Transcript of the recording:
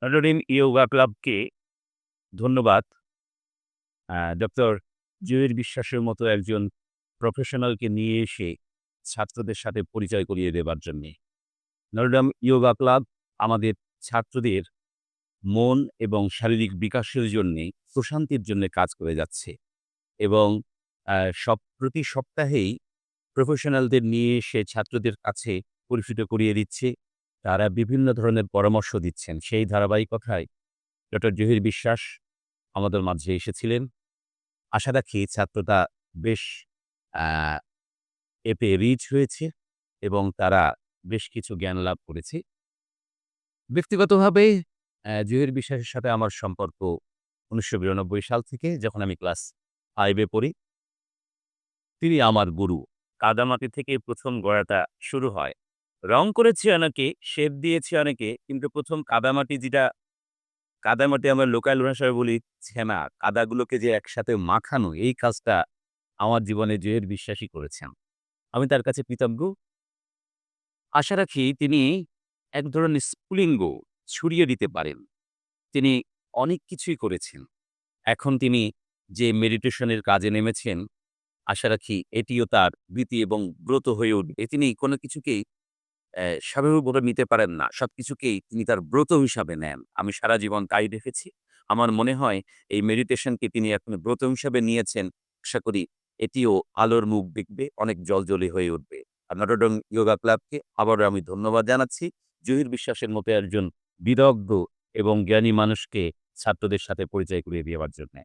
Notre Dame yoga ক্লাবকে ধন্যবাদ। Doctor Zahir বিশ্বাসের মতো একজন প্রফেশনালকে নিয়ে এসে ছাত্রদের সাথে পরিচয় করিয়ে দেবার জন্যে। নটরডেম ইয়োগা ক্লাব আমাদের ছাত্রদের মন এবং শারীরিক বিকাশের জন্যে, প্রশান্তির জন্যে কাজ করে যাচ্ছে এবং প্রতি সপ্তাহেই প্রফেশনালদের নিয়ে এসে ছাত্রদের কাছে পরিচিত করিয়ে দিচ্ছে। তারা বিভিন্ন ধরনের পরামর্শ দিচ্ছেন। সেই ধারাবাহিকতায় ডক্টর জহির বিশ্বাস আমাদের মাঝে এসেছিলেন। আশা রাখি ছাত্রটা বেশ আ এতে রিচ হয়েছে এবং তারা বেশ কিছু জ্ঞান লাভ করেছে। ব্যক্তিগতভাবে জহির বিশ্বাসের সাথে আমার সম্পর্ক ১৯৯২ সাল থেকে, যখন আমি ক্লাস 5 এ পড়ি। তিনি আমার গুরু। কাদামাটি থেকে ১ম গড়াটা শুরু হয়। রং করেছি অনেকে, শেপ দিয়েছি অনেকে, কিন্তু ১ম কাদামাটি আমরা লোকাল ভাষায় বলি ছেনা। কাদাগুলোকে যে একসাথে মাখানো, এই কাজটা আমার জীবনে জহির বিশ্বাসই করেছেন। আমি তার কাছে কৃতজ্ঞ। আশা রাখি তিনি এক ধরনের স্ফুলিঙ্গ ছড়িয়ে দিতে পারেন। তিনি অনেক কিছুই করেছেন। এখন তিনি যে মেডিটেশনের কাজে নেমেছেন, আশা রাখি এটিও তার বৃত্তি এবং ব্রত হয়ে উঠবে। তিনি কোনো কিছুকেই স্বাভাবিকভাবে নিতে পারেন না। সবকিছুকেই তিনি তার ব্রত হিসাবে নেন। আমি সারা জীবন তাই দেখেছি। আমার মনে হয় এই মেডিটেশনকে তিনি এখন ব্রত হিসাবে নিয়েছেন। আশা করি এটিও আলোর মুখ দেখবে, অনেক জ্বলজ্বলে হয়ে উঠবে। আর নটরডেম ইয়োগা ক্লাবকে আবারও আমি ধন্যবাদ জানাচ্ছি। জহির বিশ্বাসের মতো একজন বিদগ্ধ এবং জ্ঞানী মানুষকে ছাত্রদের সাথে পরিচয় করিয়ে দেওয়ার জন্যে।